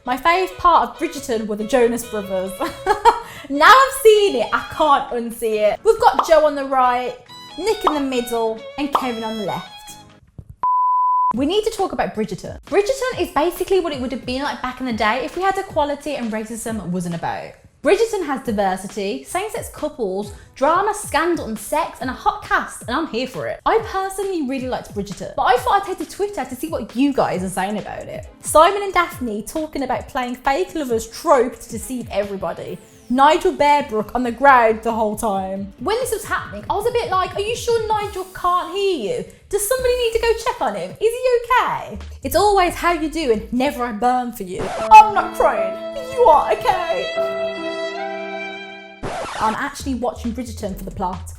My fave part of Bridgerton were the Jonas brothers. Now I've seen it, I can't unsee it. We've got Joe on the right, Nick in the middle, and Kevin on the left. We need to talk about Bridgerton. Bridgerton is basically what it would have been like back in the day if we had equality and racism wasn't about. Bridgerton has diversity, same-sex couples, drama, scandal and sex, and a hot cast, and I'm here for it. I personally really liked Bridgerton, but I thought I'd head to Twitter to see what you guys are saying about it. Simon and Daphne talking about playing fake lovers trope to deceive everybody. Nigel Bearbrook on the ground the whole time. When this was happening, I was a bit like, are you sure Nigel can't hear you? Does somebody need to go check on him? Is he okay? It's always how you doing, never a burn for you. I'm not crying, you are okay. I'm actually watching Bridgerton for the plot.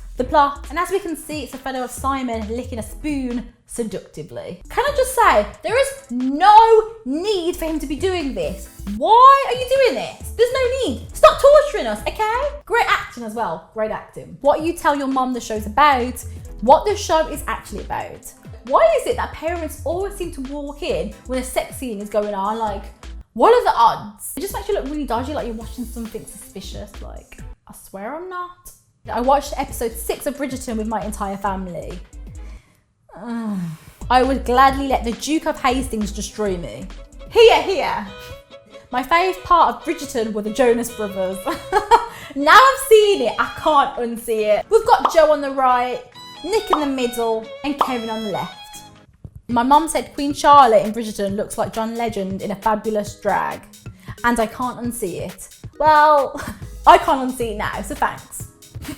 And as we can see, it's a photo of Simon licking a spoon seductively. Can I just say, there is no need for him to be doing this. Why are you doing this? There's no need. Stop torturing us, okay? Great acting as well, great acting. What you tell your mom the show's about, what the show is actually about. Why is it that parents always seem to walk in when a sex scene is going on? Like, what are the odds? It just makes you look really dodgy, like you're watching something suspicious. Like, I swear I'm not. I watched episode 6 of Bridgerton with my entire family. I would gladly let the Duke of Hastings destroy me. Here. My fave part of Bridgerton were the Jonas brothers. Now I've seen it, I can't unsee it. We've got Joe on the right, Nick in the middle, and Kevin on the left. My mum said Queen Charlotte in Bridgerton looks like John Legend in a fabulous drag, and I can't unsee it. Well, I can't unsee it now, so thanks.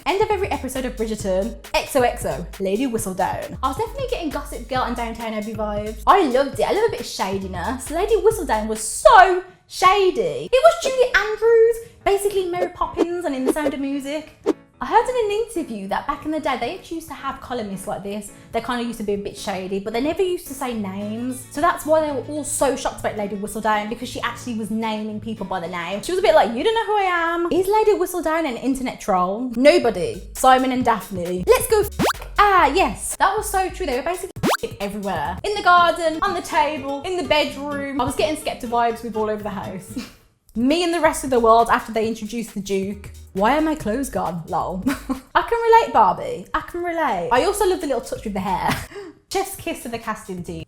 End of every episode of Bridgerton, XOXO, Lady Whistledown. I was definitely getting Gossip Girl and Downtown Abbey vibes. I loved it, I love a bit of shadiness. Lady Whistledown was so shady. It was Julie Andrews, basically Mary Poppins and in The Sound of Music. I heard in an interview that back in the day, they used to have columnists like this. They kind of used to be a bit shady, but they never used to say names. So that's why they were all so shocked about Lady Whistledown, because she actually was naming people by the name. She was a bit like, you don't know who I am. Is Lady Whistledown an internet troll? Nobody. Simon and Daphne. Let's go yes. That was so true. They were basically everywhere. In the garden, on the table, in the bedroom. I was getting Skepta vibes with all over the house. Me and the rest of the world after they introduced the Duke. Why are my clothes gone? Lol. I can relate, Barbie. I can relate. I also love the little touch with the hair. Chef's kiss to the casting team.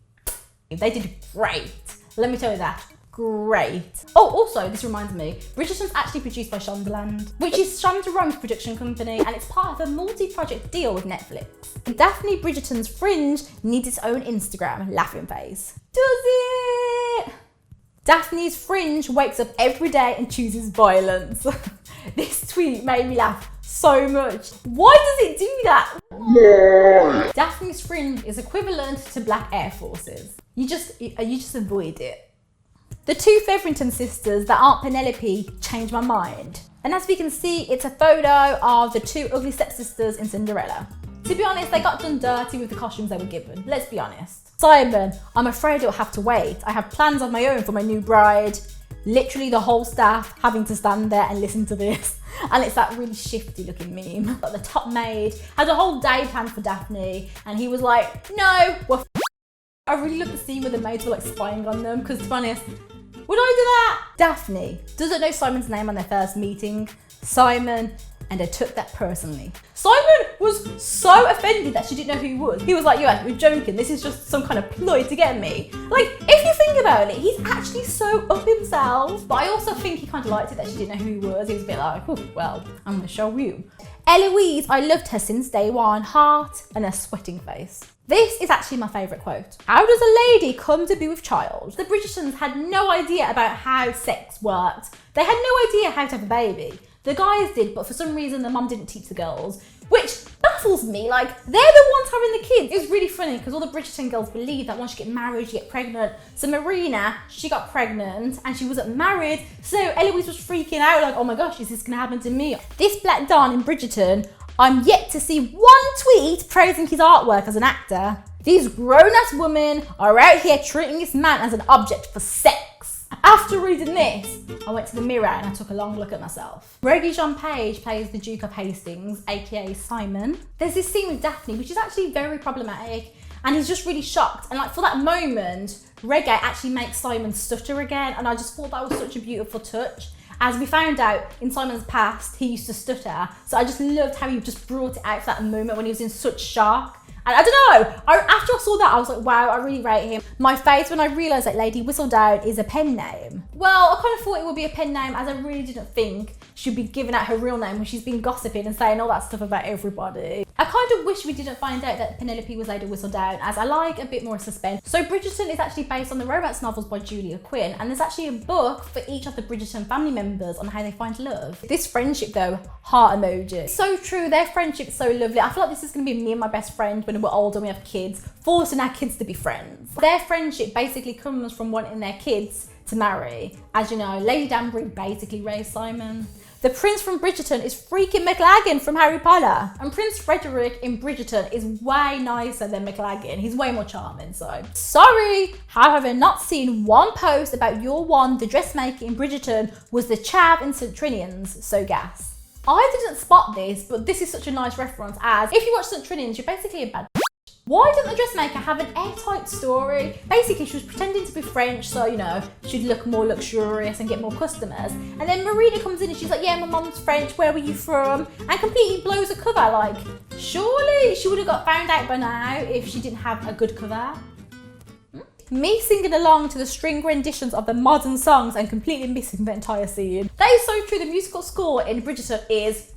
They did great. Let me tell you that. Great. Oh, also, this reminds me, Bridgerton's actually produced by Shondaland, which is Shonda Rhimes' production company, and it's part of a multi-project deal with Netflix. Daphne Bridgerton's Fringe needs its own Instagram, laughing face. Does it? Daphne's Fringe wakes up every day and chooses violence. This tweet made me laugh so much. Why does it do that? Why? Daphne's Fringe is equivalent to Black Air Forces. You just avoid it. The two Feverington sisters that aren't Penelope changed my mind. And as we can see, it's a photo of the two ugly stepsisters in Cinderella. To be honest, they got done dirty with the costumes they were given. Let's be honest. Simon, I'm afraid it'll have to wait. I have plans of my own for my new bride. Literally the whole staff having to stand there and listen to this. And it's that really shifty looking meme. But the top maid had a whole day planned for Daphne, and he was like, no, we're I really love the scene where the maids were like spying on them, because to be honest, would I do that? Daphne doesn't know Simon's name on their first meeting. Simon, and I took that personally. Simon was so offended that she didn't know who he was. He was like, you're joking, this is just some kind of ploy to get me. Like, if you think about it, he's actually so up himself. But I also think he kind of liked it that she didn't know who he was. He was a bit like, oh, well, I'm gonna show you. Eloise, I loved her since day one, heart and a sweating face. This is actually my favourite quote. How does a lady come to be with child? The Bridgertons had no idea about how sex worked. They had no idea how to have a baby. The guys did, but for some reason the mum didn't teach the girls, which baffles me. Like, they're the ones having the kids. It was really funny because all the Bridgerton girls believe that once you get married, you get pregnant. So Marina, she got pregnant and she wasn't married. So Eloise was freaking out like, oh my gosh, is this gonna happen to me? This Black Dawn in Bridgerton, I'm yet to see one tweet praising his artwork as an actor. These grown-ass women are out here treating this man as an object for sex. After reading this, I went to the mirror and I took a long look at myself. Regé-Jean Page plays the Duke of Hastings, aka Simon. There's this scene with Daphne, which is actually very problematic. and he's just really shocked. And like for that moment, reggae actually makes Simon stutter again, and I just thought that was such a beautiful touch. As we found out in Simon's past, he used to stutter, so I just loved how he just brought it out for that moment when he was in such shock. And I don't know, after I saw that, I was like, wow, I really rate him. My face when I realised that Lady Whistledown is a pen name. Well, I kind of thought it would be a pen name, as I really didn't think she'd be giving out her real name when she's been gossiping and saying all that stuff about everybody. I kind of wish we didn't find out that Penelope was Lady Whistledown, as I like a bit more suspense. So Bridgerton is actually based on the romance novels by Julia Quinn, and there's actually a book for each of the Bridgerton family members on how they find love. This friendship though, heart emoji. So true, their friendship's so lovely. I feel like this is going to be me and my best friend when we're older and we have kids, forcing our kids to be friends. Their friendship basically comes from wanting their kids to marry. As you know, Lady Danbury basically raised Simon. The prince from Bridgerton is freaking McLaggen from Harry Potter. And Prince Frederick in Bridgerton is way nicer than McLaggen. He's way more charming, so. Sorry, however, not seen one post about your one, the dressmaker in Bridgerton was the chav in St. Trinian's, so gas. I didn't spot this, but this is such a nice reference, as if you watch St. Trinian's, you're basically a bad Why didn't the dressmaker have an airtight story? Basically, she was pretending to be French, so, you know, she'd look more luxurious and get more customers. And then Marina comes in and she's like, yeah, my mum's French, where were you from? And completely blows a cover. Like, surely she would have got found out by now if she didn't have a good cover. Me singing along to the string renditions of the modern songs and completely missing the entire scene. That is so true. The musical score in Bridgerton is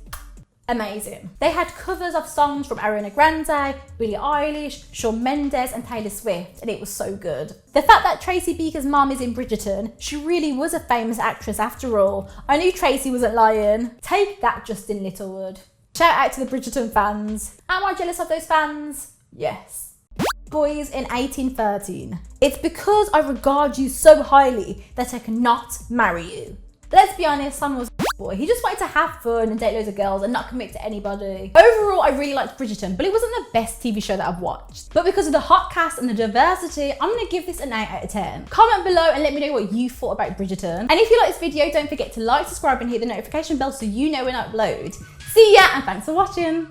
amazing. They had covers of songs from Ariana Grande, Billie Eilish, Shawn Mendes and Taylor Swift, and it was so good. The fact that Tracy Beaker's mom is in Bridgerton, she really was a famous actress after all. I knew Tracy wasn't lying. Take that, Justin Littlewood. Shout out to the Bridgerton fans. Am I jealous of those fans? Yes. Boys in 1813. It's because I regard you so highly that I cannot marry you. Let's be honest, Simon was a boy. He just wanted to have fun and date loads of girls and not commit to anybody. Overall, I really liked Bridgerton, but it wasn't the best TV show that I've watched. But because of the hot cast and the diversity, I'm gonna give this an 8 out of 10. Comment below and let me know what you thought about Bridgerton. And if you like this video, don't forget to like, subscribe and hit the notification bell so you know when I upload. See ya and thanks for watching.